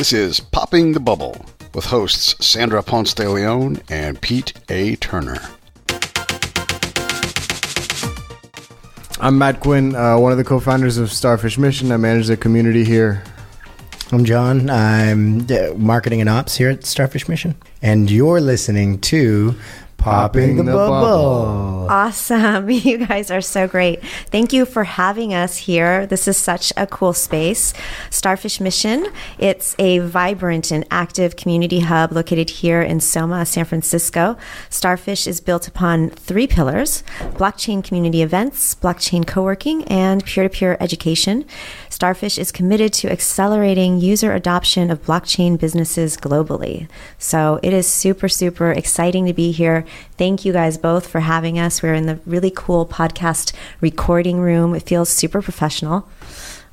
This is Popping the Bubble with hosts Sandra Ponce de Leon and Pete A. Turner. I'm Matt Quinn, one of the co-founders of Starfish Mission. I manage the community here. I'm Jon. I'm marketing and ops here at Starfish Mission. And you're listening to Popping the Bubble. Awesome. You guys are so great. Thank you for having us here. This is such a cool space. Starfish Mission, it's a vibrant and active community hub located here in Soma, San Francisco. Starfish is built upon 3 pillars: blockchain community events, blockchain coworking, and peer-to-peer education. Starfish is committed to accelerating user adoption of blockchain businesses globally. So it is super, super exciting to be here. Thank you guys both for having us. We're in the really cool podcast recording room. It feels super professional.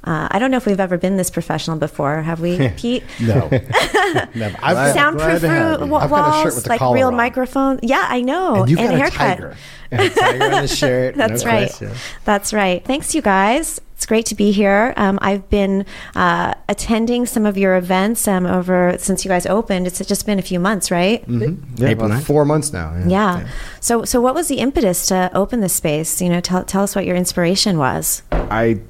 I don't know if we've ever been this professional before. Have we, Pete? No. Never. Soundproof walls, I've got a shirt with the like collar real on. microphone. Yeah, I know. And you've got a a haircut. tiger. And a tiger on the shirt. That's no right. question. That's right. Thanks, you guys. It's great to be here. I've been attending some of your events since you guys opened. It's just been a few months, right? Mm-hmm. Yeah, April about 9th. 4 months now. Yeah. So what was the impetus to open this space? You know, tell us what your inspiration was.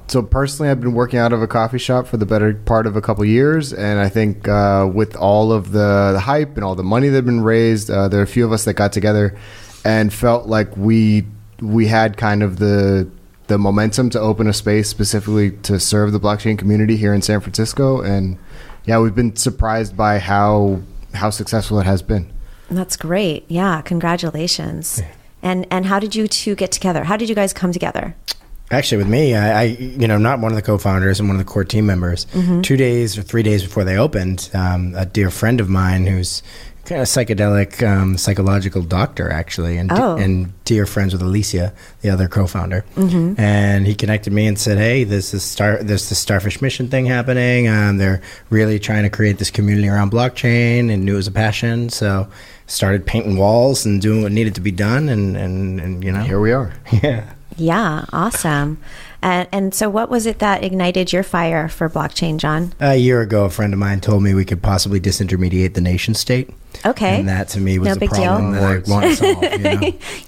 So personally, I've been working out of a coffee shop for the better part of a couple years, and I think with all of the hype and all the money that had been raised, there are a few of us that got together and felt like we had kind of the momentum to open a space specifically to serve the blockchain community here in San Francisco. And yeah, we've been surprised by how successful it has been. That's great. Yeah, congratulations. Yeah. And how did you two get together? How did you guys come together? Actually, with me, I'm not one of the co-founders. I'm one of the core team members. 2 days or 3 days before they opened, a dear friend of mine who's kind of psychedelic, psychological doctor, actually, and dear friends with Alicia, the other co-founder. And he connected me and said, "Hey, there's this Starfish Mission thing happening. They're really trying to create this community around blockchain," and knew it was a passion. So started painting walls and doing what needed to be done, and Here we are. Yeah. Yeah, awesome. And so what was it that ignited your fire for blockchain, Jon? A year ago, a friend of mine told me we could possibly disintermediate the nation state. Okay. And that to me was No the big problem deal. that I want to solve.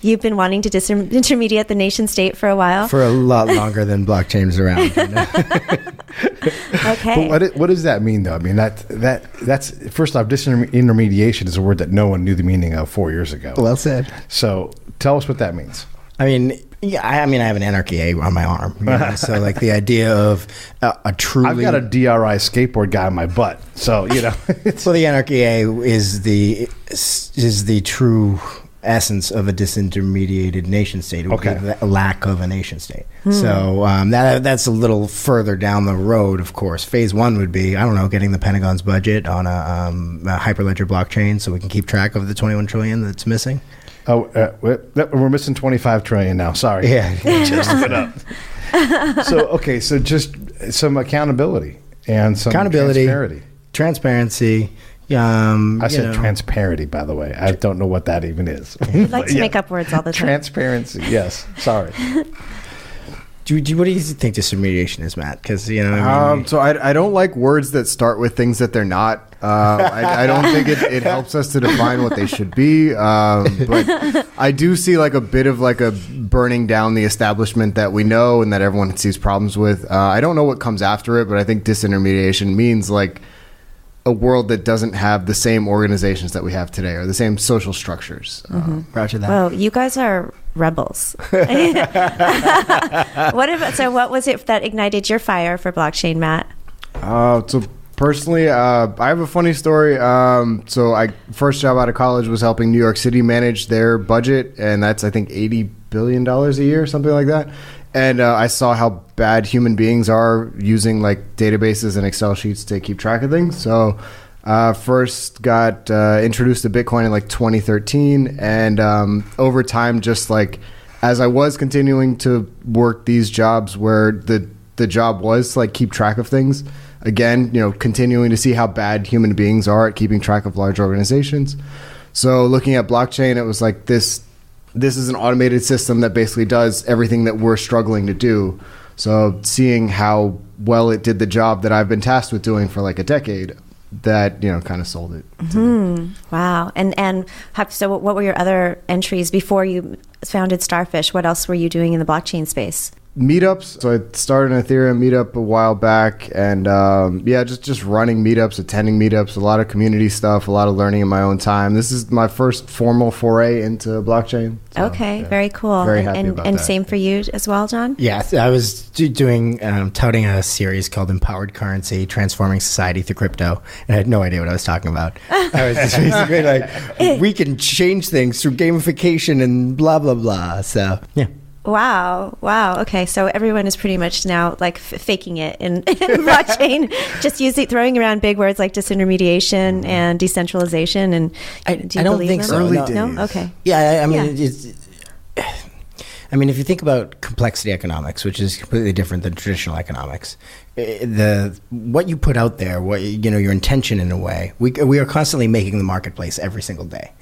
You've been wanting to disintermediate the nation state for a while? For a lot longer than blockchain's around. Okay. But what does that mean, though? I mean, that's first off, disintermediation is a word that no one knew the meaning of 4 years ago. Well said. So tell us what that means. I mean, I have an Anarchy A on my arm. So like the idea of a truly... I've got a DRI skateboard guy on my butt. So, So the Anarchy A is the true essence of a disintermediated nation state. It would be the lack of a nation state. So that's a little further down the road, of course. Phase 1 would be, getting the Pentagon's budget on a Hyperledger blockchain so we can keep track of the 21 trillion that's missing. Oh, we're missing 25 trillion now. Sorry. Yeah. Just put up. So just some accountability and some transparency. I said transparency, by the way. I don't know what that even is. You like to make up words all the time. Transparency, yes. Sorry. What do you think disintermediation is, Matt? Because So I don't like words that start with things that they're not. I don't think it helps us to define what they should be. But I do see like a bit of like a burning down the establishment that we know and that everyone sees problems with. I don't know what comes after it, but I think disintermediation means like a world that doesn't have the same organizations that we have today or the same social structures. Roger that. Well, you guys are rebels. What was it that ignited your fire for blockchain, Matt? So personally, I have a funny story. So first job out of college was helping New York City manage their budget, and that's I think $80 billion a year, something like that. And I saw how bad human beings are using like databases and Excel sheets to keep track of things. So first got introduced to Bitcoin in like 2013, and over time, just like as I was continuing to work these jobs where the job was to like keep track of things, again, continuing to see how bad human beings are at keeping track of large organizations. So looking at blockchain, it was like this is an automated system that basically does everything that we're struggling to do. So seeing how well it did the job that I've been tasked with doing for like a decade, that, kind of sold it. Wow. So what were your other entries before you founded Starfish? What else were you doing in the blockchain space? Meetups. So I started an Ethereum meetup a while back, and just running meetups, attending meetups, a lot of community stuff, a lot of learning in my own time. This is my first formal foray into blockchain. So, okay, very cool. Very happy about and that. same for you as well, Jon? Yeah, I was doing touting a series called Empowered Currency: Transforming Society Through Crypto, and I had no idea what I was talking about. I was just basically like, we can change things through gamification and blah blah blah. So yeah. Wow. Okay. So everyone is pretty much now like faking it in blockchain, just throwing around big words like disintermediation and decentralization. And do you I don't believe think them? so. Early No. days. No? Okay. Yeah, I mean, if you think about complexity economics, which is completely different than traditional economics, what you put out there, your intention in a way, we are constantly making the marketplace every single day.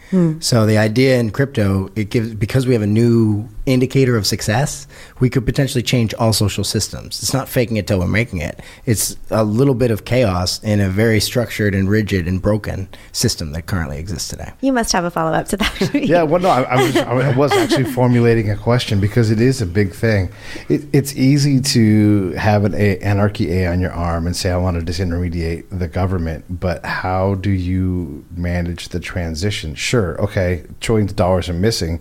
So the idea in crypto, because we have a new indicator of success, we could potentially change all social systems. It's not faking it till we're making it. It's a little bit of chaos in a very structured and rigid and broken system that currently exists today. You must have a follow-up to that. Yeah, well, no, I was actually formulating a question because it is a big thing. It's easy to have an anarchy A on your arm and say, I want to disintermediate the government, but how do you manage the transition? Sure, okay, trillions of dollars are missing,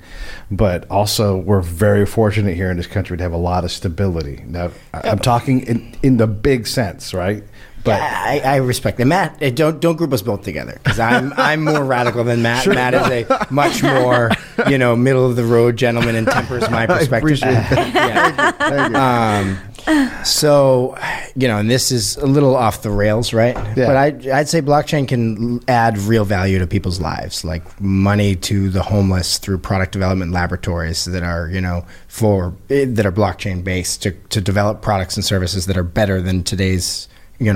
but also we're very fortunate here in this country to have a lot of stability. Now, I'm talking in the big sense, right? But I respect that. Matt, don't group us both together, because I'm more radical than Matt. Sure. Matt is a much more middle of the road gentleman and tempers my perspective. I appreciate that. Thank you. So, and this is a little off the rails, right? Yeah. But I'd say blockchain can add real value to people's lives, like money to the homeless through product development laboratories that are, that are blockchain based to develop products and services that are better than today's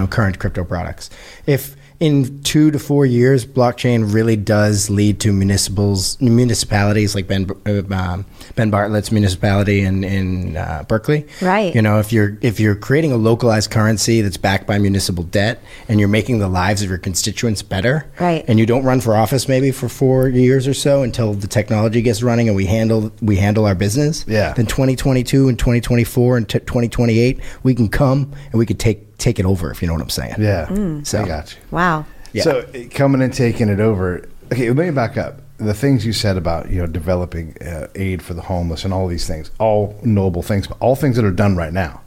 current crypto products. If in 2 to 4 years, blockchain really does lead to municipalities like Ben Bartlett's municipality in Berkeley. Right. If you're creating a localized currency that's backed by municipal debt, and you're making the lives of your constituents better, right, and you don't run for office maybe for 4 years or so until the technology gets running and we handle our business. Yeah. Then 2022 and 2024 and 2028, we can come and we could take it over, if you know what I'm saying. yeah, So I got you. Wow. Yeah. So coming and taking it over. Okay, let me back up. The things you said about developing aid for the homeless and all these things, all noble things, but all things that are done right now,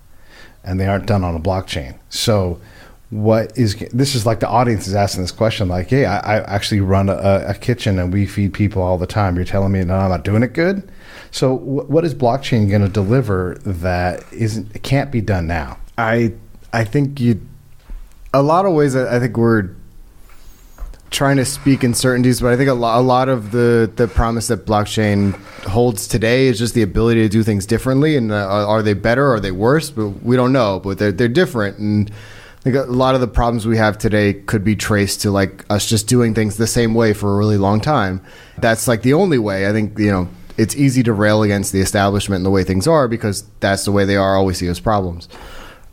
and they aren't done on a blockchain. So this is like the audience is asking this question, like, hey, I actually run a kitchen and we feed people all the time. You're telling me no, I'm not doing it good? So what is blockchain going to deliver that it can't be done now? I think a lot of ways I think we're trying to speak in certainties, but I think a lot of the promise that blockchain holds today is just the ability to do things differently. And are they better? Or are they worse? But we don't know. But they're different. And I think a lot of the problems we have today could be traced to like us just doing things the same way for a really long time. That's like the only way. I think it's easy to rail against the establishment and the way things are because that's the way they are. All we see as problems.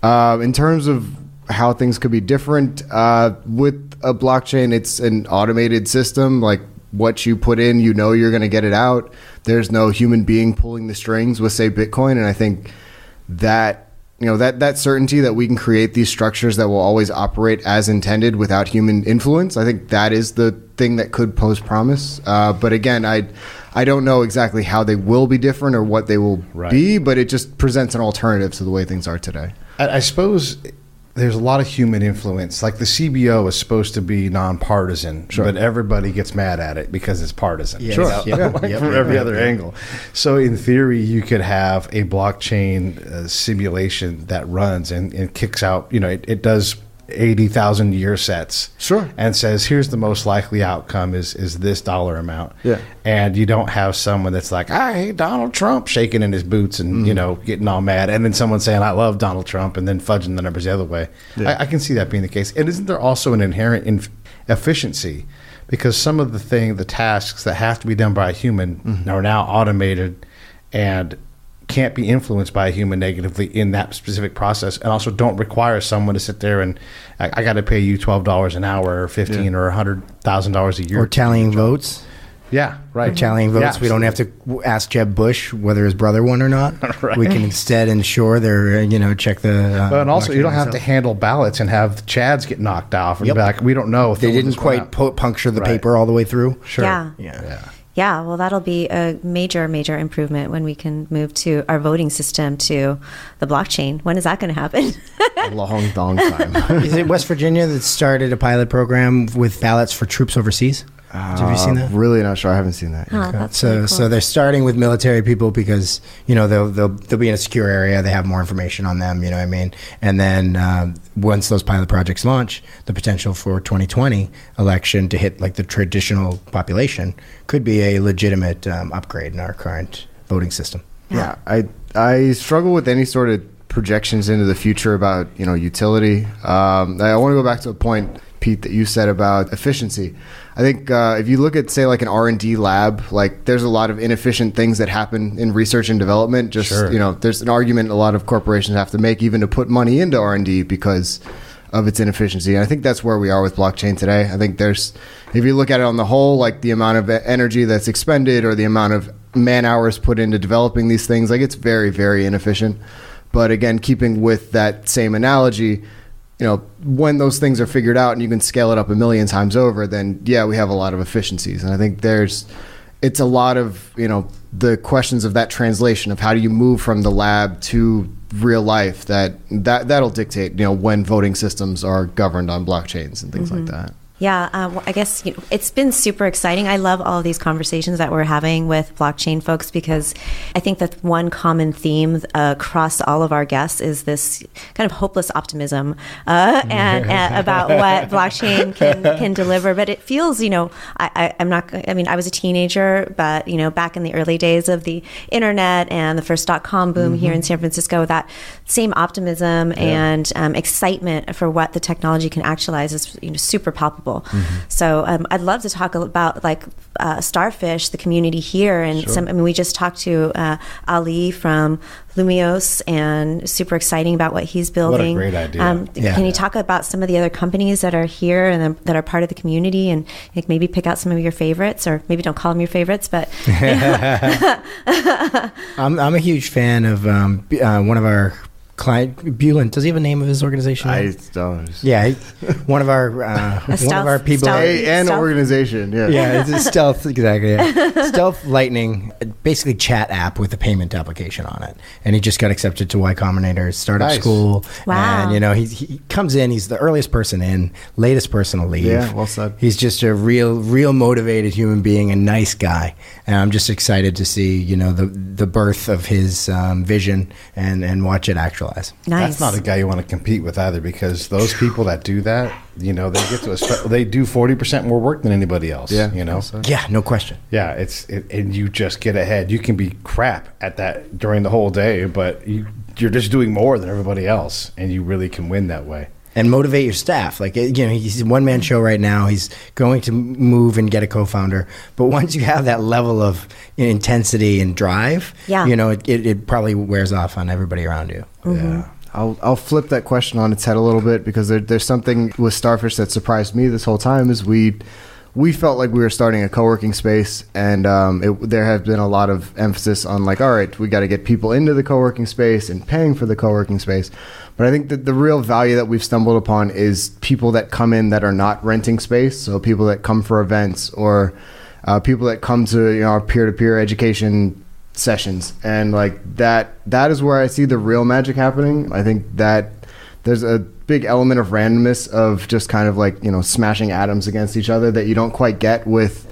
In terms of how things could be different with a blockchain, it's an automated system. Like what you put in, you're going to get it out. There's no human being pulling the strings with, say, Bitcoin. And I think that that certainty that we can create these structures that will always operate as intended without human influence, I think that is the thing that could pose promise. But again, I don't know exactly how they will be different or what they will be, but it just presents an alternative to the way things are today. I suppose there's a lot of human influence. Like the CBO is supposed to be nonpartisan, but everybody gets mad at it because it's partisan. Yeah, From every other angle. So in theory, you could have a blockchain simulation that runs and kicks out, it does 80,000 year sets. Sure. And says, here's the most likely outcome is this dollar amount. Yeah. And you don't have someone that's like, I hate Donald Trump, shaking in his boots and, getting all mad. And then someone saying, I love Donald Trump, and then fudging the numbers the other way. Yeah. I can see that being the case. And isn't there also an inherent efficiency? Because some of the tasks that have to be done by a human are now automated and can't be influenced by a human negatively in that specific process, and also don't require someone to sit there and I got to pay you $12 an hour or $15 or $100,000 a year. Or tallying votes. Yeah, right. Or tallying votes. Yeah, we don't have to ask Jeb Bush whether his brother won or not. Right. We can instead ensure they're, check the... and also, you don't have to handle ballots and have Chads get knocked off. And back. We don't know if they didn't quite puncture the paper all the way through. Sure. Yeah, well, that'll be a major, major improvement when we can move to our voting system to the blockchain. When is that going to happen? A long time. Is it West Virginia that started a pilot program with ballots for troops overseas? Have you seen that? Really not sure. I haven't seen that. Oh, that's so, really cool. so they're starting with military people because they'll be in a secure area. They have more information on them. You know what I mean? And then once those pilot projects launch, the potential for 2020 election to hit like the traditional population could be a legitimate upgrade in our current voting system. Yeah, I struggle with any sort of projections into the future about utility. I want to go back to a point, Pete, that you said about efficiency. I think if you look at, say, like an R&D lab, like there's a lot of inefficient things that happen in research and development. Just, there's an argument a lot of corporations have to make even to put money into R&D because of its inefficiency. And I think that's where we are with blockchain today. I think if you look at it on the whole, like the amount of energy that's expended or the amount of man hours put into developing these things, like it's very, very inefficient. But again, keeping with that same analogy, when those things are figured out and you can scale it up a million times over, then we have a lot of efficiencies. And I think it's a lot of, the questions of that translation of how do you move from the lab to real life that'll dictate, when voting systems are governed on blockchains and things like that. Yeah, I guess it's been super exciting. I love all of these conversations that we're having with blockchain folks because I think that one common theme across all of our guests is this kind of hopeless optimism and about what blockchain can deliver. But it feels, I was a teenager, but back in the early days of the internet and the first .com boom here in San Francisco, that same optimism and excitement for what the technology can actualize is super palpable. So I'd love to talk about like Starfish, the community here, and we just talked to Ali from Lumios, and super exciting about what he's building. What a great idea! Can you talk about some of the other companies that are here and that are part of the community, and maybe pick out some of your favorites, or maybe don't call them your favorites, but I'm a huge fan of one of our client, Bulin. Does he have a name of his organization? I don't. Yeah, one of our people. Organization. Yeah, it's a Stealth, exactly. Yeah. Stealth Lightning, basically chat app with a payment application on it, and he just got accepted to Y Combinator's startup school. Wow! And he comes in. He's the earliest person in, latest person to leave. Yeah, well said. He's just a real motivated human being, a nice guy, and I'm just excited to see the birth of his vision and watch it actualize. Nice. That's not a guy you want to compete with either, because those people that do that, they get to they do 40% more work than anybody else. Yeah, yeah, no question. Yeah, and you just get ahead. You can be crap at that during the whole day, but you're just doing more than everybody else, and you really can win that way. And motivate your staff. Like, he's a one-man show right now. He's going to move and get a co-founder. But once you have that level of intensity and drive, it probably wears off on everybody around you. Yeah. I'll flip that question on its head a little bit, because there's something with Starfish that surprised me this whole time. Is we felt like we were starting a co-working space, and there has been a lot of emphasis on like, all right, we got to get people into the co-working space and paying for the co-working space. But I think that the real value that we've stumbled upon is people that come in that are not renting space. So people that come for events, or people that come to our peer-to-peer education sessions, and like that is where I see the real magic happening. I think that there's a big element of randomness of just kind of like smashing atoms against each other that you don't quite get with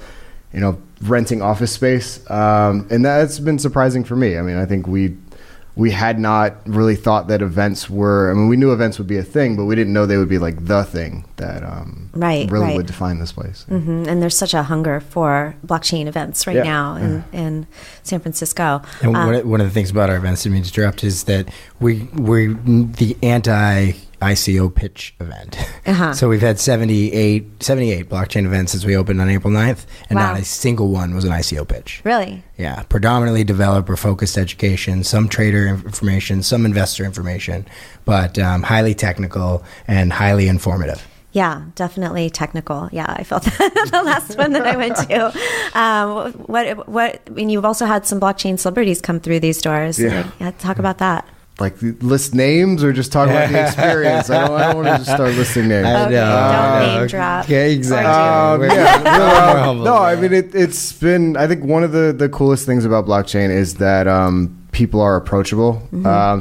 renting office space, and that's been surprising for me. I mean, I think we had not really thought that events were, we knew events would be a thing, but we didn't know they would be like the thing that really would define this place. And there's such a hunger for blockchain events right now in San Francisco. And one of the things about our events, to interrupt, is that we're the ICO pitch event. So we've had 78 blockchain events since we opened on April 9th, and Wow. not a single one was an ICO pitch. Really? Yeah, predominantly developer-focused education, some trader information, some investor information, but highly technical and highly informative. Yeah, definitely technical. Yeah, I felt that the last one that I went to. And you've also had some blockchain celebrities come through these doors. Yeah. Talk about that. Like list names or just talk about the experience? I don't want to just start listing names. Okay, don't name drop. Yeah, exactly. No, I mean it's been. I think one of the coolest things about blockchain is that people are approachable.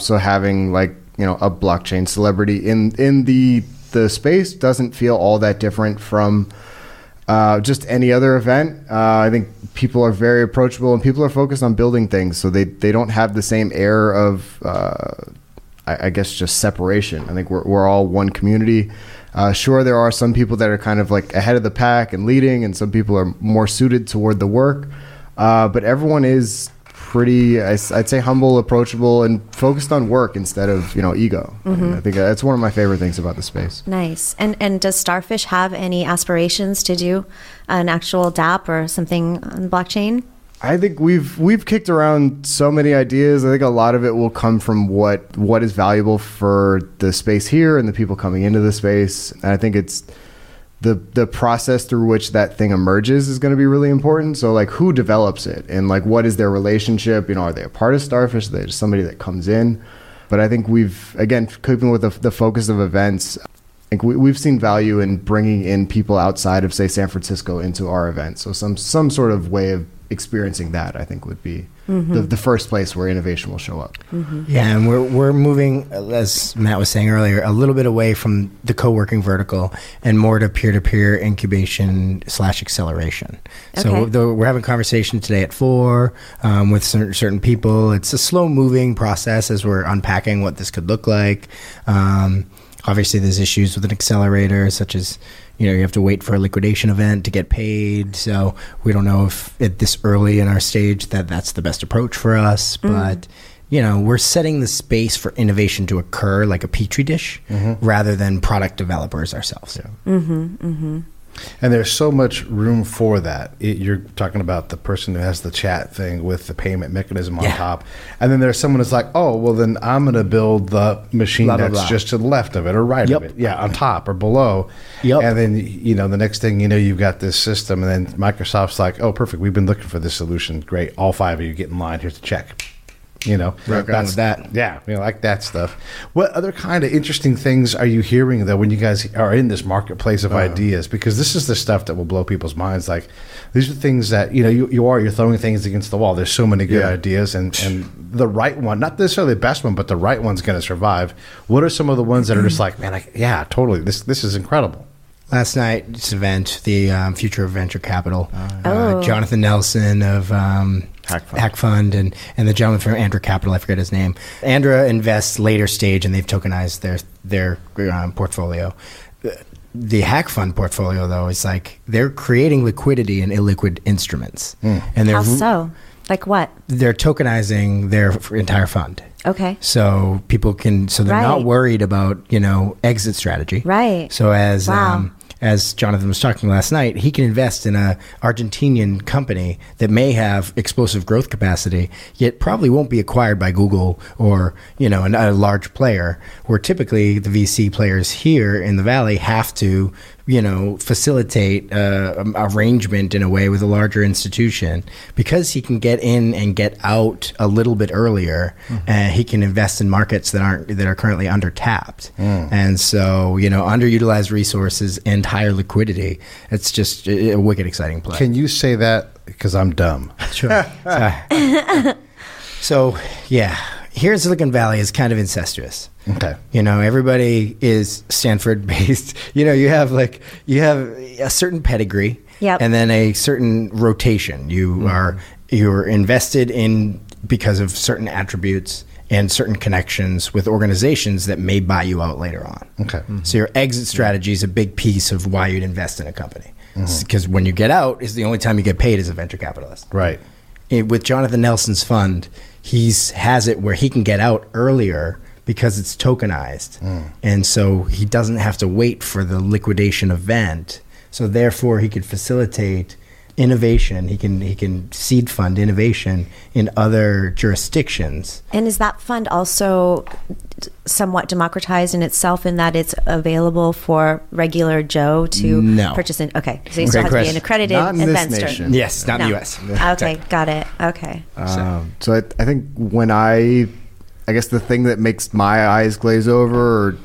So having a blockchain celebrity in the space doesn't feel all that different from just any other event. I think people are very approachable and people are focused on building things, so they don't have the same air of I guess just separation. I think we're all one community. Sure, there are some people that are kind of like ahead of the pack and leading, and some people are more suited toward the work, but everyone is pretty, I'd say, humble, approachable, and focused on work instead of ego. And I think that's one of my favorite things about the space. Nice. And does Starfish have any aspirations to do an actual dApp or something on blockchain? I think we've kicked around so many ideas. I think a lot of it will come from what is valuable for the space here and the people coming into the space. And I think it's the process through which that thing emerges is going to be really important. So who develops it, and what is their relationship? Are they a part of Starfish? Are they just somebody that comes in? But I think we've, again, keeping with the focus of events, I think we've seen value in bringing in people outside of, say, San Francisco into our event. So some sort of way of experiencing that, I think, would be the first place where innovation will show up. Yeah, and we're moving, as Matt was saying earlier, a little bit away from the co-working vertical and more to peer-to-peer incubation / acceleration. So we're having a conversation today at 4 with certain people. It's a slow-moving process as we're unpacking what this could look like. Obviously, there's issues with an accelerator, such as you have to wait for a liquidation event to get paid. So we don't know if at this early in our stage that's the best approach for us. But, we're setting the space for innovation to occur like a petri dish rather than product developers ourselves. Yeah. And there's so much room for that. You're talking about the person who has the chat thing with the payment mechanism on top. And then there's someone who's like, oh, well, then I'm going to build the machine that's just to the left of it or right of it. Yeah, on top or below. And then, the next thing you've got this system. And then Microsoft's like, oh, perfect. We've been looking for this solution. Great. All 5 of you get in line. Here's the check. That's that. Yeah, like that stuff. What other kind of interesting things are you hearing, though, when you guys are in this marketplace of ideas? Because this is the stuff that will blow people's minds. Like, these are things that, you're throwing things against the wall. There's so many good ideas, and the right one, not necessarily the best one, but the right one's going to survive. What are some of the ones that are just like, man, totally, this is incredible? Last night's event, the Future of Venture Capital, Jonathan Nelson of Hack Fund and the gentleman from Andra Capital, I forget his name. Andra invests later stage, and they've tokenized their portfolio. The Hack Fund portfolio, though, is they're creating liquidity in illiquid instruments. And How so? Like what? They're tokenizing their entire fund. Okay. So people they're not worried about, exit strategy. Right. So as Jonathan was talking last night, he can invest in a Argentinian company that may have explosive growth capacity, yet probably won't be acquired by Google or, a large player, where typically the VC players here in the Valley have to, facilitate arrangement in a way with a larger institution. Because he can get in and get out a little bit earlier, he can invest in markets that are currently undertapped. And so, underutilized resources and higher liquidity, it's just a wicked exciting play. Can you say that? Because I'm dumb. Sure. So, here Silicon Valley is kind of incestuous. Okay. Everybody is Stanford based. You have a certain pedigree, and then a certain rotation. You're invested in because of certain attributes and certain connections with organizations that may buy you out later on. Okay. So your exit strategy is a big piece of why you'd invest in a company. Because when you get out is the only time you get paid as a venture capitalist. Right. With Jonathan Nelson's fund, he has it where he can get out earlier because it's tokenized. And so he doesn't have to wait for the liquidation event. So therefore he could facilitate innovation. He can seed fund innovation in other jurisdictions. And is that fund also somewhat democratized in itself in that it's available for regular Joe to purchase in? Okay, so you still have to be an accredited investor. Yes, not in the U.S. Okay, got it. Okay. So I think when I guess the thing that makes my eyes glaze over, or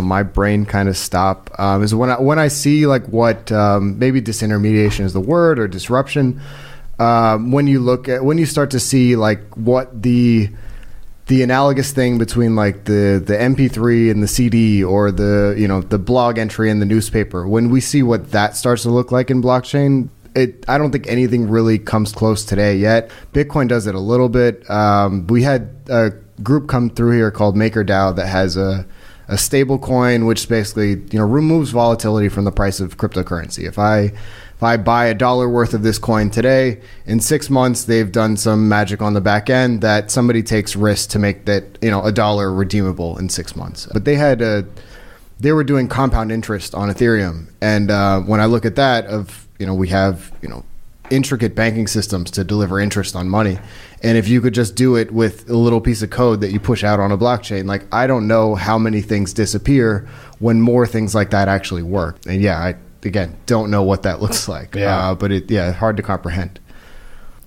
my brain kind of stop, is when I see like what maybe disintermediation is the word, or disruption. When you start to see like what the analogous thing between like the MP3 and the CD, or the blog entry in the newspaper, when we see what that starts to look like in blockchain, I don't think anything really comes close today yet. Bitcoin does it a little bit. We had a group come through here called MakerDAO that has a stable coin, which basically removes volatility from the price of cryptocurrency. If I buy $1 worth of this coin today, in 6 months they've done some magic on the back end that somebody takes risks to make that $1 redeemable in 6 months. But they were doing compound interest on Ethereum, and when I look at that, we have intricate banking systems to deliver interest on money. And if you could just do it with a little piece of code that you push out on a blockchain, like, I don't know how many things disappear when more things like that actually work. And I again don't know what that looks like. But hard to comprehend.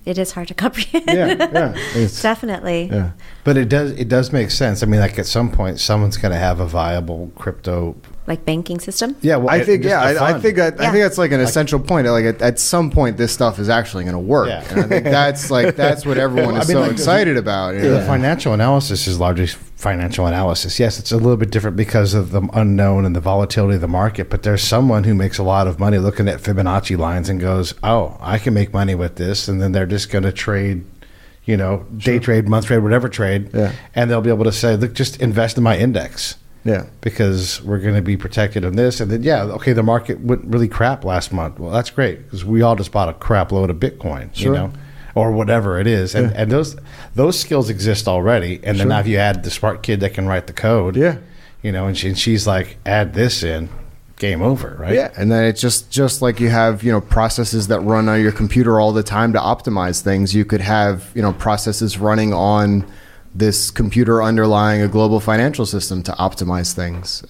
It is hard to comprehend. It's definitely. Yeah. But it does make sense. I mean, like, at some point someone's going to have a viable crypto like banking system. Yeah, well, I think that's like an essential point. Like at some point, this stuff is actually going to work, and I think that's what everyone is excited about. The financial analysis is largely financial analysis. Yes, it's a little bit different because of the unknown and the volatility of the market. But there's someone who makes a lot of money looking at Fibonacci lines and goes, "Oh, I can make money with this," and then they're just going to trade. Day trade, month trade, whatever trade, and they'll be able to say, "Look, just invest in my index." Because we're going to be protected on this. And then, the market went really crap last month. Well, that's great, because we all just bought a crap load of Bitcoin, or whatever it is. And those skills exist already. And then now if you add the smart kid that can write the code, and she's like, add this in, game over, right? Yeah, and then it's just like you have, processes that run on your computer all the time to optimize things. You could have, processes running on this computer underlying a global financial system to optimize things.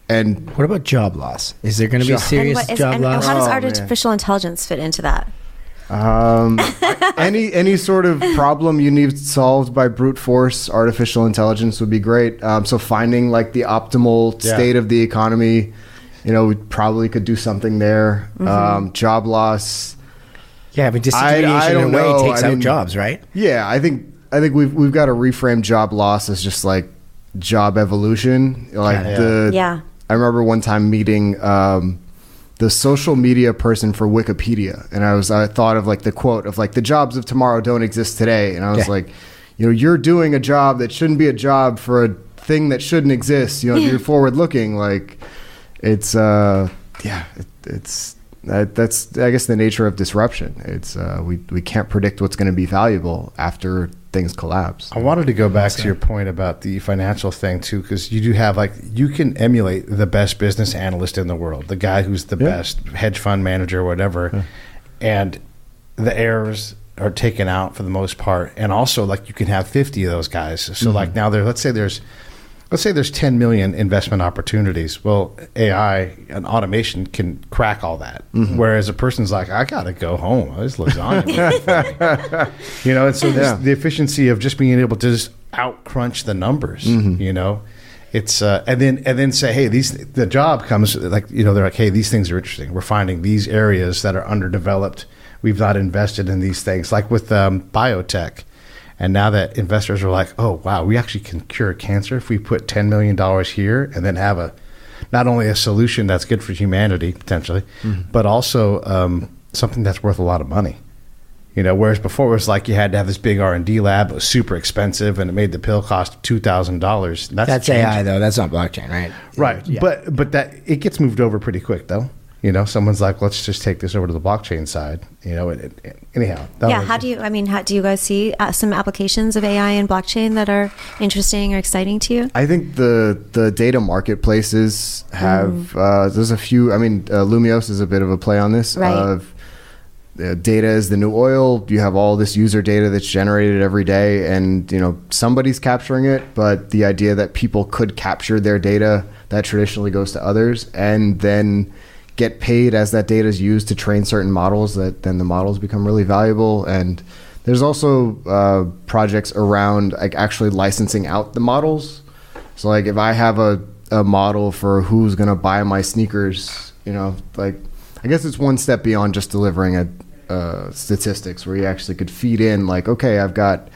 And what about job loss? Is there going to be serious job loss? How does artificial intelligence fit into that? Any sort of problem you need solved by brute force, artificial intelligence would be great. So finding like the optimal state of the economy, we probably could do something there. Job loss. Yeah, but disintermediation in a way takes out jobs, right? Yeah, I think we've got to reframe job loss as just like job evolution. I remember one time meeting the social media person for Wikipedia, and I thought of like the quote of like, the jobs of tomorrow don't exist today, and I was like, you're doing a job that shouldn't be a job for a thing that shouldn't exist. If you're forward looking, like it's that's I guess the nature of disruption. It's we can't predict what's going to be valuable after things collapse. I wanted to go back to your point about the financial thing too, because you do have you can emulate the best business analyst in the world, the guy who's the best hedge fund manager or whatever, and the errors are taken out for the most part. And also you can have 50 of those guys. So now let's say there's 10 million investment opportunities. Well, AI and automation can crack all that. Whereas a person's like, I got to go home. This lasagna. And so the efficiency of just being able to just out crunch the numbers, it's, and then say, hey, the job comes they're like, hey, these things are interesting. We're finding these areas that are underdeveloped. We've not invested in these things, like with biotech. And now that investors are like, oh, wow, we actually can cure cancer if we put $10 million here and then have not only a solution that's good for humanity, potentially, but also something that's worth a lot of money. Whereas before it was like you had to have this big R&D lab. It was super expensive, and it made the pill cost $2,000. That's AI, though. That's not blockchain, right? Right. Yeah. But that it gets moved over pretty quick, though. Someone's like, let's just take this over to the blockchain side. Anyhow. How do you guys see some applications of AI and blockchain that are interesting or exciting to you? I think the data marketplaces have, there's a few, Lumios is a bit of a play on this. Right. Data is the new oil. You have all this user data that's generated every day, and somebody's capturing it, but the idea that people could capture their data that traditionally goes to others and then get paid as that data is used to train certain models, that then the models become really valuable. And there's also projects around like actually licensing out the models. So like if I have a model for who's going to buy my sneakers, I guess it's one step beyond just delivering a statistics, where you actually could feed in like, okay, I've got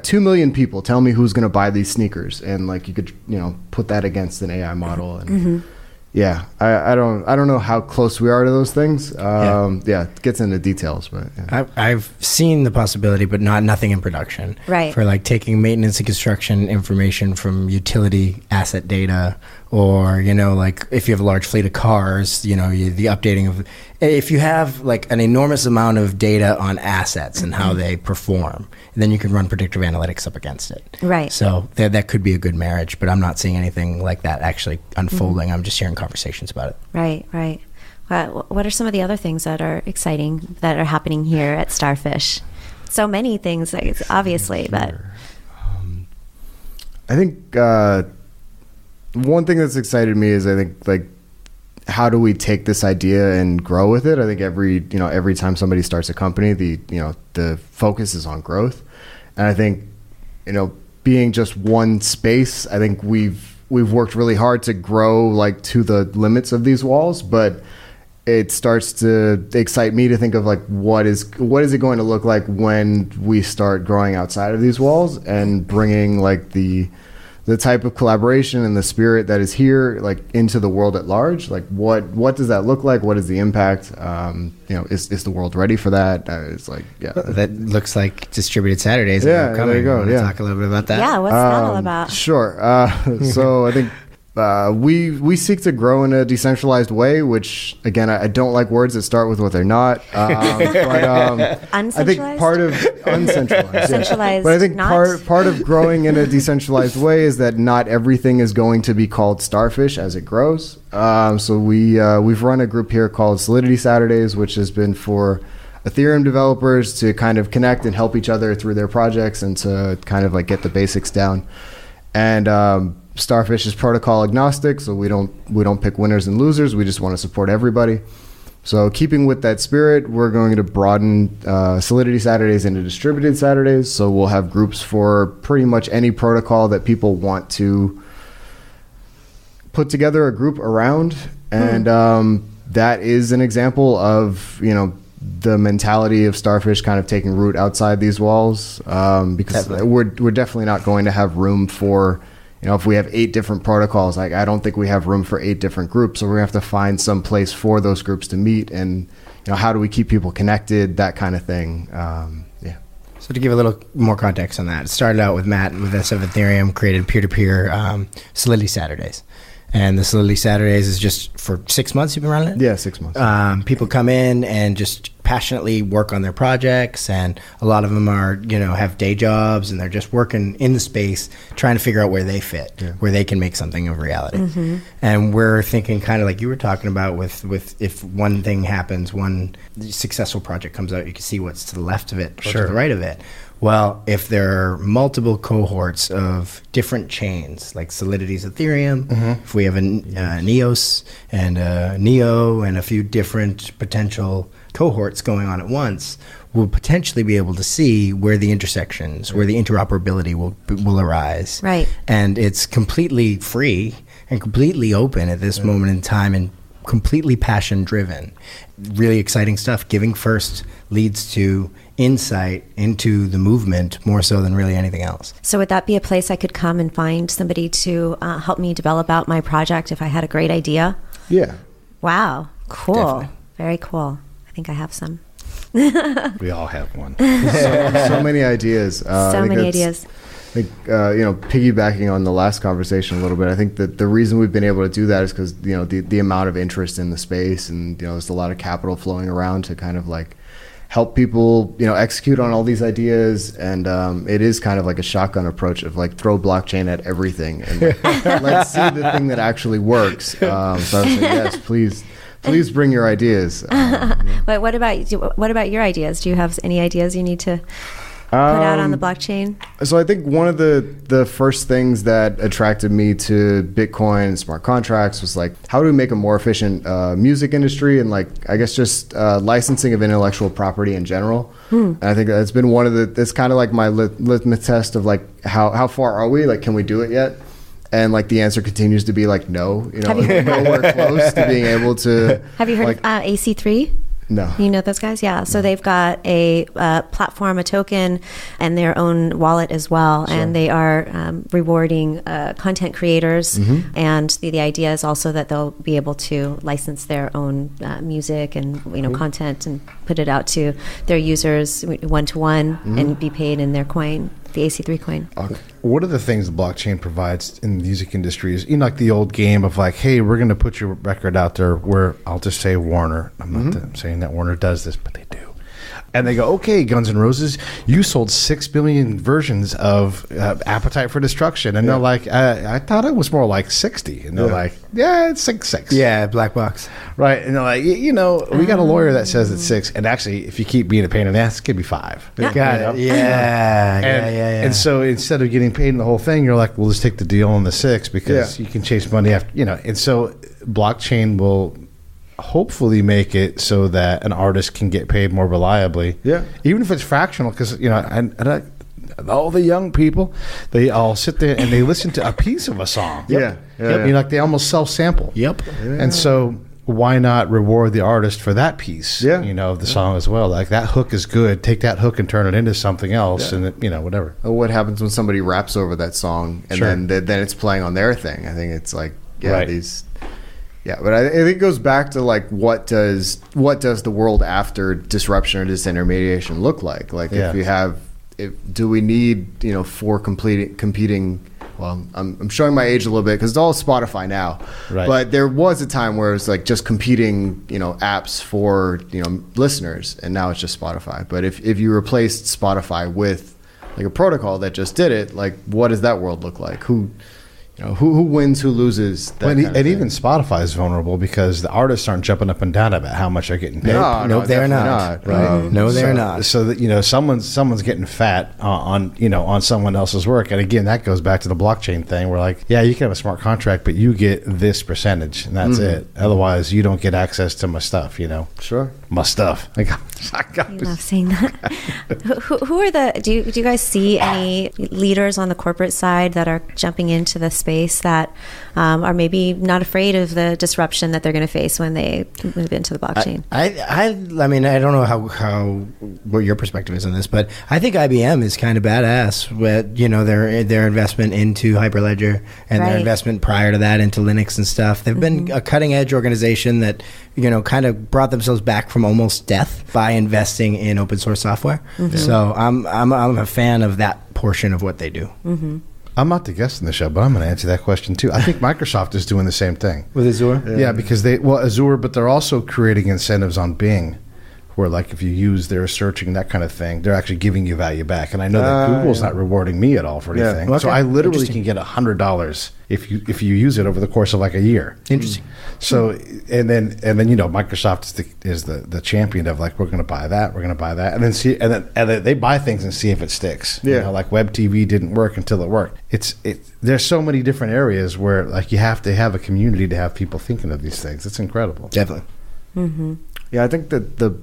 2 million people, tell me who's going to buy these sneakers. And like you could, put that against an AI model. And yeah, I don't know how close we are to those things. It gets into details, but yeah. I've seen the possibility, but nothing in production. Right. For like taking maintenance and construction information from utility asset data, or like if you have a large fleet of cars, the updating of. If you have like an enormous amount of data on assets and how they perform, and then you can run predictive analytics up against it. Right. So that could be a good marriage, but I'm not seeing anything like that actually unfolding. I'm just hearing conversations about it. Right. What are some of the other things that are exciting that are happening here at Starfish? So many things, obviously, but I think one thing that's excited me is how do we take this idea and grow with it? I think every time somebody starts a company, the focus is on growth. And I think, being just one space, I think we've worked really hard to grow like to the limits of these walls, but it starts to excite me to think of like, what is it going to look like when we start growing outside of these walls and bringing like the type of collaboration and the spirit that is here, like into the world at large. Like what does that look like? What is the impact? Is the world ready for that? It's like, yeah. That looks like Distributed Saturdays. Yeah, there you go. Yeah. Talk a little bit about that? Yeah, what's that all about? Sure. So I think we seek to grow in a decentralized way, which again, I don't like words that start with what they're not. But I think part of uncentralized, centralized, but I think not? part of growing in a decentralized way is that not everything is going to be called Starfish as it grows. So we've run a group here called Solidity Saturdays, which has been for Ethereum developers to kind of connect and help each other through their projects and to kind of like get the basics down. And Starfish is protocol agnostic, so we don't pick winners and losers. We just want to support everybody. So keeping with that spirit, we're going to broaden Solidity Saturdays into Distributed Saturdays. So we'll have groups for pretty much any protocol that people want to put together a group around. And that is an example of, the mentality of Starfish kind of taking root outside these walls, because we're definitely not going to have room for, if we have 8 different protocols, like I don't think we have room for 8 different groups. So we're gonna have to find some place for those groups to meet, and how do we keep people connected, that kind of thing. So to give a little more context on that, it started out with Matt with SF Ethereum, created peer-to-peer Solidity Saturdays. And the Solidity Saturdays is just for 6 months you've been running it? Yeah, 6 months. People come in and just passionately work on their projects, and a lot of them are, have day jobs, and they're just working in the space, trying to figure out where they fit, where they can make something of reality. And we're thinking kind of like you were talking about with if one thing happens, one successful project comes out, you can see what's to the left of it or to the right of it. Well, if there are multiple cohorts of different chains, like Solidity's Ethereum, if we have a Neos and a Neo and a few different potential cohorts going on at once, we'll potentially be able to see where the intersections, where the interoperability will arise. Right. And it's completely free and completely open at this moment in time, and completely passion-driven. Really exciting stuff. Giving first leads to insight into the movement more so than really anything else. So would that be a place I could come and find somebody to help me develop out my project if I had a great idea? Yeah. Wow. Cool. Definitely. Very cool. I think I have some. We all have one. So many ideas. So many ideas. I think, piggybacking on the last conversation a little bit, I think that the reason we've been able to do that is because, the amount of interest in the space, and, there's a lot of capital flowing around to kind of like help people, execute on all these ideas. And it is kind of like a shotgun approach of like throw blockchain at everything and let's see the thing that actually works. So I was like, yes, please bring your ideas. But what about your ideas? Do you have any ideas you need to put out on the blockchain? So I think one of the first things that attracted me to Bitcoin and smart contracts was like, how do we make a more efficient music industry, and like, I guess just licensing of intellectual property in general. And I think that's been one of that's kind of like my litmus test of like, how far are we? Like, can we do it yet? And like the answer continues to be like, no, nowhere close to being able to. Have you heard of AC3? No. You know those guys? Yeah. So they've got a platform, a token, and their own wallet as well. Sure. And they are rewarding content creators. Mm-hmm. And the idea is also that they'll be able to license their own music and content and put it out to their users one-to-one and be paid in their coin, the AC3 coin. One of the things the blockchain provides in the music industry is, like the old game of like, hey, we're going to put your record out there where I'll just say Warner. I'm not saying that Warner does this, but they do. And they go, okay, Guns N' Roses, you sold 6 billion versions of Appetite for Destruction. And they're like, I thought it was more like 60. And they're like, yeah, it's 6. Yeah, black box. Right. And they're like, we got a lawyer that says it's 6. And actually, if you keep being a pain in the ass, it could be 5. Yeah. Got it. Yeah. And so instead of getting paid in the whole thing, you're like, we'll just take the deal on the 6 because you can chase money after, And so blockchain will hopefully make it so that an artist can get paid more reliably. Yeah. Even if it's fractional, because, all the young people, they all sit there and they listen to a piece of a song. Yep. Like they almost self-sample. Yep. Yeah. And so why not reward the artist for that piece, of the song as well? Like that hook is good. Take that hook and turn it into something else and, whatever. What happens when somebody raps over that song and then it's playing on their thing? I think it's like, these... Yeah, but I think it goes back to like what does the world after disruption or disintermediation look like? Like do we need 4 competing? Well, I'm showing my age a little bit because it's all Spotify now. Right. But there was a time where it was like just competing apps for listeners, and now it's just Spotify. But if you replaced Spotify with like a protocol that just did it, like what does that world look like? Who wins, who loses? Even Spotify is vulnerable because the artists aren't jumping up and down about how much they're getting paid. No, they're not. Right? No, they're not. So that someone's getting fat on someone else's work, and again, that goes back to the blockchain thing. We're like, you can have a smart contract, but you get this percentage, and that's it. Otherwise, you don't get access to my stuff. Sure, my stuff. I love saying that. Who are do you guys see any leaders on the corporate side that are jumping into the space that are maybe not afraid of the disruption that they're going to face when they move into the blockchain? I mean, I don't know what your perspective is on this, but I think IBM is kind of badass with their investment into Hyperledger and their investment prior to that into Linux and stuff. They've been a cutting edge organization that kind of brought themselves back from almost death by investing in open source software. So I'm a fan of that portion of what they do. I'm not the guest in the show, but I'm going to answer that question too. I think Microsoft is doing the same thing with Azure. Yeah, because Azure, but they're also creating incentives on Bing, where like if you use their searching, that kind of thing, they're actually giving you value back. And I know that Google's not rewarding me at all for anything. Okay. So I literally can get $100 if you use it over the course of like a year. Interesting. So and then Microsoft is the champion of like, we're going to buy that, and then they buy things and see if it sticks. Like Web TV didn't work until it worked. There's so many different areas where like you have to have a community to have people thinking of these things. It's incredible. Definitely. Yeah, I think that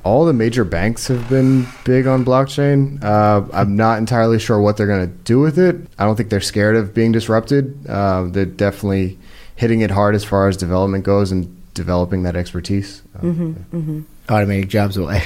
all the major banks have been big on blockchain. I'm not entirely sure what they're going to do with it. I don't think they're scared of being disrupted. They're definitely hitting it hard as far as development goes and developing that expertise. Automating jobs away.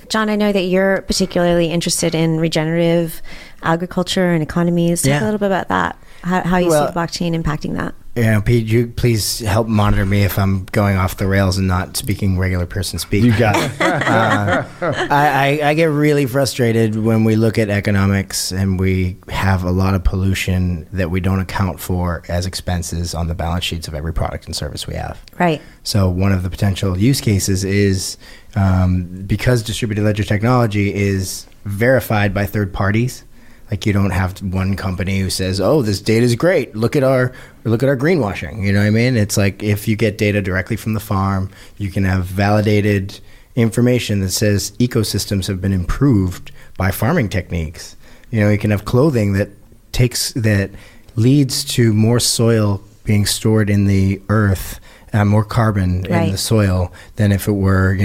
Jon, I know that you're particularly interested in regenerative agriculture and economies. Talk a little bit about that. How you see blockchain impacting that. Pete, you please help monitor me if I'm going off the rails and not speaking regular person speak. You got it. I get really frustrated when we look at economics and we have a lot of pollution that we don't account for as expenses on the balance sheets of every product and service we have. Right. So one of the potential use cases is because distributed ledger technology is verified by third parties. Like, you don't have one company who says, "Oh, this data is great. Look at our greenwashing." You know what I mean? It's like, if you get data directly from the farm, you can have validated information that says ecosystems have been improved by farming techniques. You can have clothing that leads to more soil being stored in the earth, more carbon in the soil than if it were,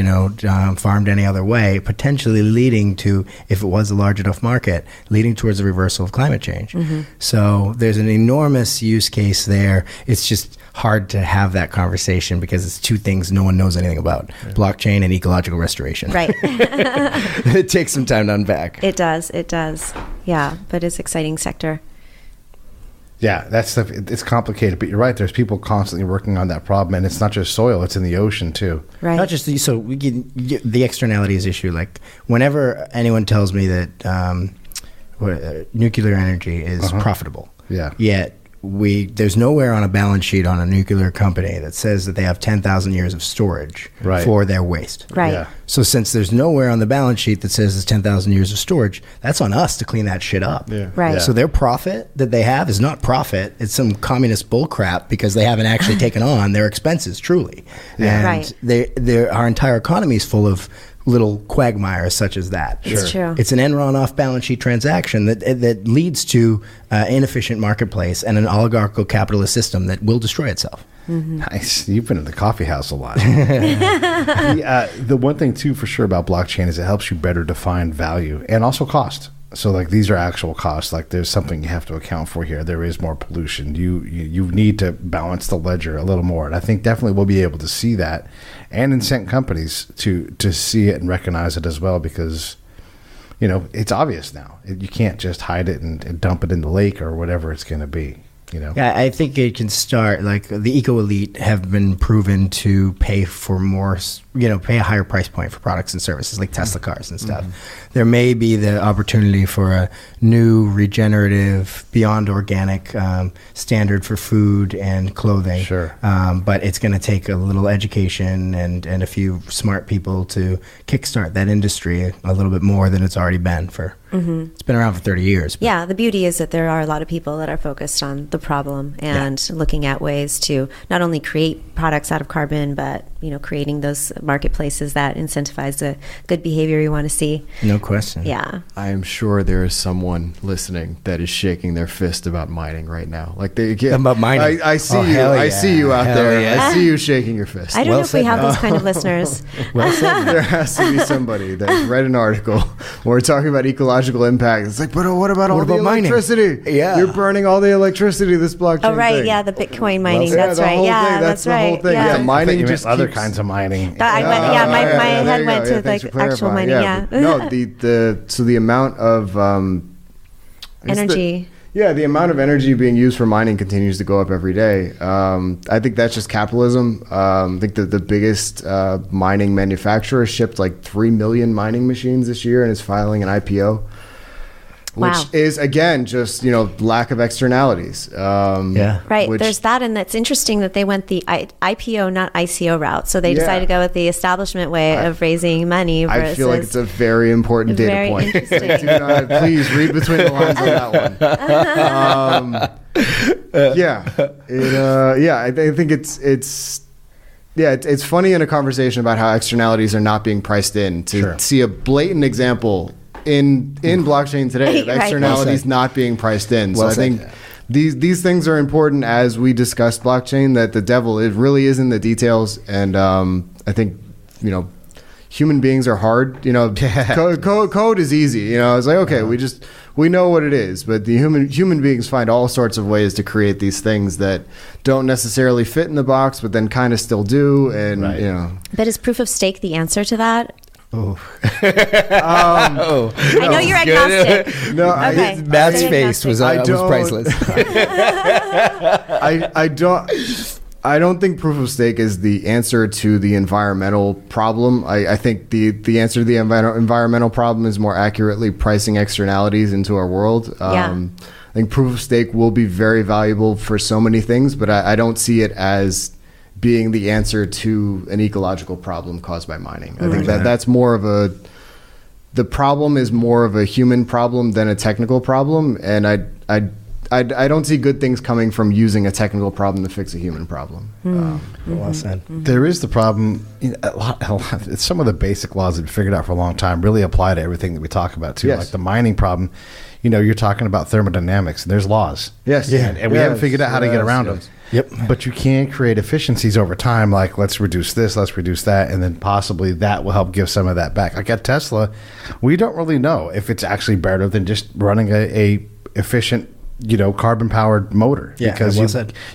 farmed any other way, potentially leading to, if it was a large enough market, leading towards a reversal of climate change. Mm-hmm. So there's an enormous use case there. It's just hard to have that conversation because it's two things no one knows anything about: blockchain and ecological restoration. Right. It takes some time to unpack. It does. Yeah, but it's an exciting sector. Yeah, that stuff, it's complicated, but you're right. There's people constantly working on that problem, and it's not just soil; it's in the ocean too. Right. Not just so we get the externalities issue. Like, whenever anyone tells me that nuclear energy is profitable, yet there's nowhere on a balance sheet on a nuclear company that says that they have 10,000 years of storage for their waste. Right. Yeah. So since there's nowhere on the balance sheet that says there's 10,000 years of storage, that's on us to clean that shit up. Yeah. Right. So their profit that they have is not profit. It's some communist bullcrap because they haven't actually taken on their expenses truly. Yeah. And our entire economy is full of little quagmires such as that. It's true. It's an Enron off-balance sheet transaction that leads to inefficient marketplace and an oligarchical capitalist system that will destroy itself. Mm-hmm. Nice. You've been in the coffee house a lot. The one thing, too, for sure about blockchain is it helps you better define value and also cost. So, like, these are actual costs. Like, there's something you have to account for here. There is more pollution. You need to balance the ledger a little more. And I think definitely we'll be able to see that and incent companies to see it and recognize it as well, because, it's obvious now. You can't just hide it and dump it in the lake or whatever it's going to be. Yeah, I think it can start, like, the eco-elite have been proven to pay for more, pay a higher price point for products and services like Tesla cars and stuff. Mm-hmm. There may be the opportunity for a new regenerative, beyond organic standard for food and clothing. Sure. But it's going to take a little education and a few smart people to kickstart that industry a little bit more than it's already been for. Mm-hmm. It's been around for 30 years. Yeah, the beauty is that there are a lot of people that are focused on the problem and looking at ways to not only create products out of carbon, but creating those marketplaces that incentivize the good behavior you want to see. No question. Yeah. I am sure there is someone listening that is shaking their fist about mining right now. Like, they get about mining. I see you. I see you out there. Yeah. I see you shaking your fist. I don't know if we have those kind of listeners. Well said. There has to be somebody that's read an article where we're talking about ecological impact. It's like, but what about all the electricity? Mining? Yeah. You're burning all the electricity, this blockchain Oh, right. thing. Yeah, the Bitcoin mining. Well, that's right. Yeah, that's the right. whole thing. Yeah, mining just other keeps... kinds of mining. My head went to actual mining. Yeah. No, the amount of energy. The amount of energy being used for mining continues to go up every day. I think that's just capitalism. I think that the biggest mining manufacturer shipped like 3 million mining machines this year and is filing an IPO. Which is, again, just, lack of externalities. Right. There's that. And that's interesting that they went the IPO, not ICO route. So they decided to go with the establishment way of raising money. I feel like it's a very important data point. Please read between the lines on that one. I think it's funny in a conversation about how externalities are not being priced in to see a blatant example in blockchain today of externalities not being priced in. So I think these things are important as we discuss blockchain, that the devil, it really is in the details. And I think, human beings are hard. Code is easy. It's like, okay, we know what it is, but the human beings find all sorts of ways to create these things that don't necessarily fit in the box, but then kind of still do. And But is proof of stake the answer to that? Oh. I know you're agnostic. No, Matt's face was priceless. I don't think proof of stake is the answer to the environmental problem. I think the answer to the environmental problem is more accurately pricing externalities into our world. I think proof of stake will be very valuable for so many things, but I don't see it as being the answer to an ecological problem caused by mining. I think that's more of the problem is more of a human problem than a technical problem, and I don't see good things coming from using a technical problem to fix a human problem. Well said. There is the problem. A lot, some of the basic laws that we figured out for a long time really apply to everything that we talk about too. Yes. Like the mining problem. You're talking about thermodynamics, and there's laws. Yes. Yeah. And we haven't figured out how to get around them. Yep. But you can create efficiencies over time, like let's reduce this, let's reduce that, and then possibly that will help give some of that back. Like at Tesla, we don't really know if it's actually better than just running a efficient, carbon powered motor. Yeah, because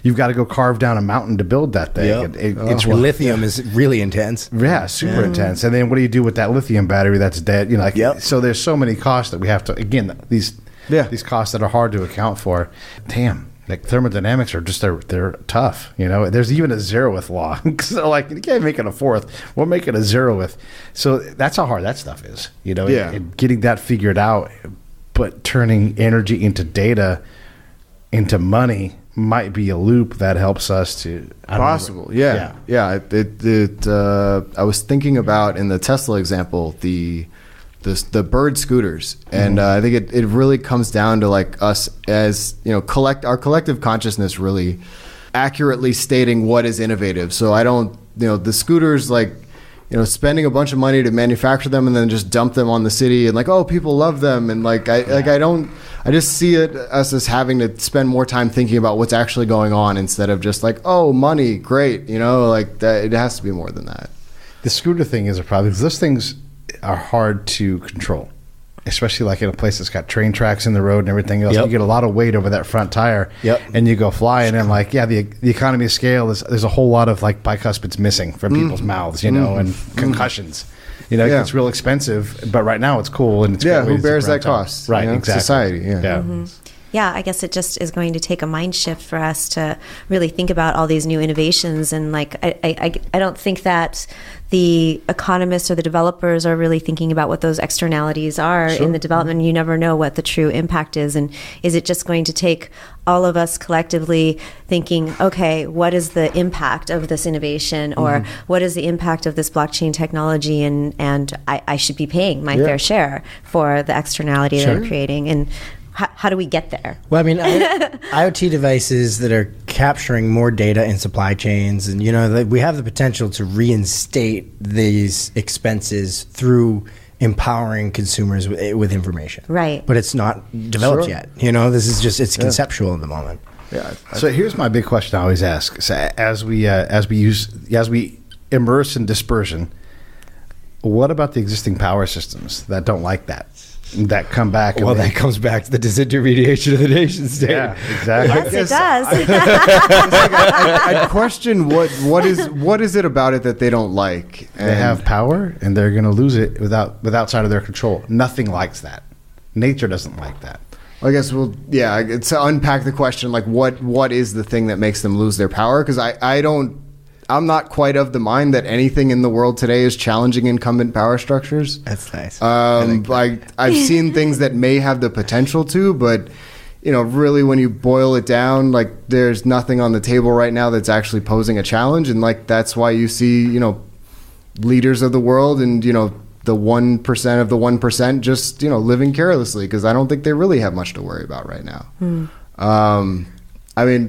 you've got to go carve down a mountain to build that thing. Yep. It's lithium is really intense. Yeah, super intense. And then what do you do with that lithium battery that's dead? So there's so many costs that we have to, again, these costs that are hard to account for. Damn. Like thermodynamics are just they're tough. There's even a zeroth law. So you can't make it a fourth. We'll make it a zeroth. So that's how hard that stuff is. And getting that figured out, but turning energy into data, into money might be a loop that helps us to possible. I was thinking about in the Tesla example the bird scooters, and I think it really comes down to us as our collective consciousness really accurately stating what is innovative. So I don't the scooters spending a bunch of money to manufacture them and then just dump them on the city and people love them, and I just see us as having to spend more time thinking about what's actually going on instead of just money, great, that. It has to be more than that. The scooter thing is a problem because those things are hard to control, especially in a place that's got train tracks in the road and everything else. You get a lot of weight over that front tire, and you go flying, and the economy of scale is there's a whole lot of bicuspids missing from people's mouths, and concussions. It's real expensive, but right now it's cool, and it's who bears that cost? Right, exactly. Society. Yeah, I guess it just is going to take a mind shift for us to really think about all these new innovations. And I don't think that the economists or the developers are really thinking about what those externalities are in the development. You never know what the true impact is. And is it just going to take all of us collectively thinking, okay, what is the impact of this innovation, or what is the impact of this blockchain technology? And I should be paying my fair share for the externality that I'm creating. And how do we get there? Well, IoT devices that are capturing more data in supply chains, and we have the potential to reinstate these expenses through empowering consumers with information. Right. But it's not developed yet. This is just it's conceptual at the moment. Yeah. So here's my big question I always ask: so as we immerse in dispersion, what about the existing power systems that don't like that? That come back. Well, that comes back to the disintermediation of the nation state. Yeah, exactly. Yes, it does. I'd question what is it about it that they don't like? And they have power, and they're going to lose it outside of their control. Nothing likes that. Nature doesn't like that. I guess to unpack the question, what is the thing that makes them lose their power? Because I'm not quite of the mind that anything in the world today is challenging incumbent power structures. That's nice. I've seen things that may have the potential to, but really when you boil it down, there's nothing on the table right now that's actually posing a challenge, and that's why you see leaders of the world and the 1% of the 1% just living carelessly, because I don't think they really have much to worry about right now. Feel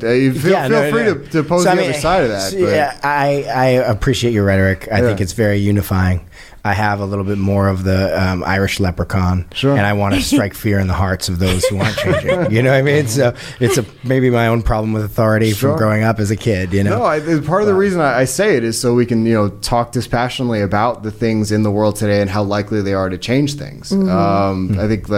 free to pose the other side of that. Yeah, I appreciate your rhetoric. I think it's very unifying. I have a little bit more of the Irish leprechaun, and I want to strike fear in the hearts of those who aren't changing. You know what I mean? So it's maybe my own problem with authority from growing up as a kid. No, part of the reason I say it is so we can talk dispassionately about the things in the world today and how likely they are to change things. I think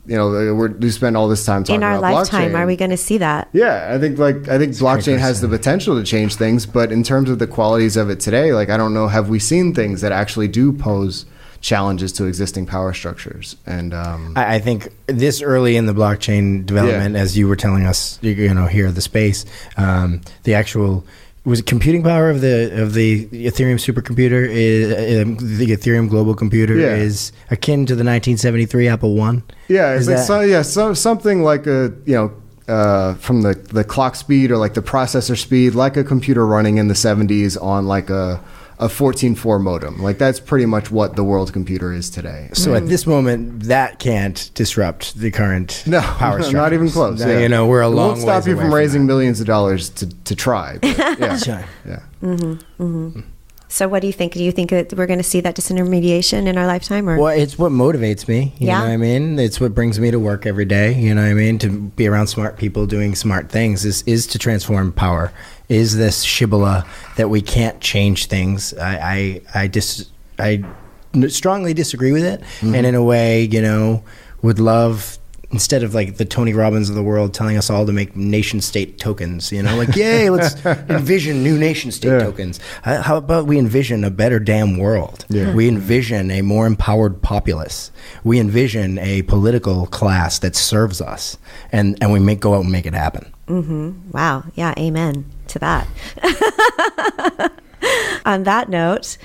we spend all this time talking about blockchain. In our lifetime, are we going to see that? Yeah, I think blockchain has the potential to change things, but in terms of the qualities of it today, I don't know, have we seen things that actually do pose challenges to existing power structures. And I think this early in the blockchain development, as you were telling us, here the space, the actual was it computing power of the Ethereum supercomputer the Ethereum global computer is akin to the 1973 Apple I. Yeah, it's something like from the clock speed or like the processor speed, like a computer running in the 70s on like a 14.4 modem. Like that's pretty much what the world's computer is today. So at this moment, that can't disrupt the current power structure. Not even close. We're a long way. It won't stop you from raising millions of dollars to try. But yeah. So what do you think? Do you think that we're going to see that disintermediation in our lifetime? Or? Well, it's what motivates me. You know what I mean? It's what brings me to work every day. You know what I mean? To be around smart people doing smart things is to transform power. Is this shibboleth that we can't change things? I strongly disagree with it. And in a way, would love, instead of like the Tony Robbins of the world telling us all to make nation state tokens, yay, let's envision new nation state tokens. How about we envision a better damn world? We envision a more empowered populace. We envision a political class that serves us, and we go out and make it happen. Wow. Yeah. Amen to that. On that note,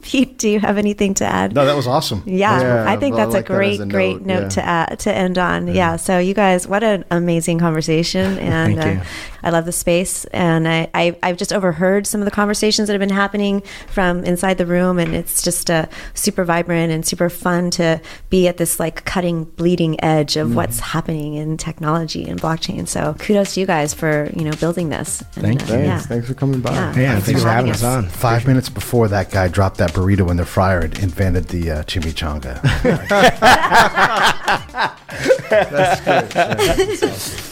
Pete, do you have anything to add? No, that was awesome. Yeah, I think that's a great note to end on. Yeah. So you guys, what an amazing conversation, and Thank you. I love the space, and I've just overheard some of the conversations that have been happening from inside the room, and it's just super vibrant and super fun to be at this like cutting, bleeding edge of what's happening in technology and blockchain. So kudos to you guys for building this. Thank you. Thanks for coming by. Yeah, thanks for having us on. 5 minutes before that guy dropped that burrito in the fryer and invented the chimichanga. That's good. That's awesome.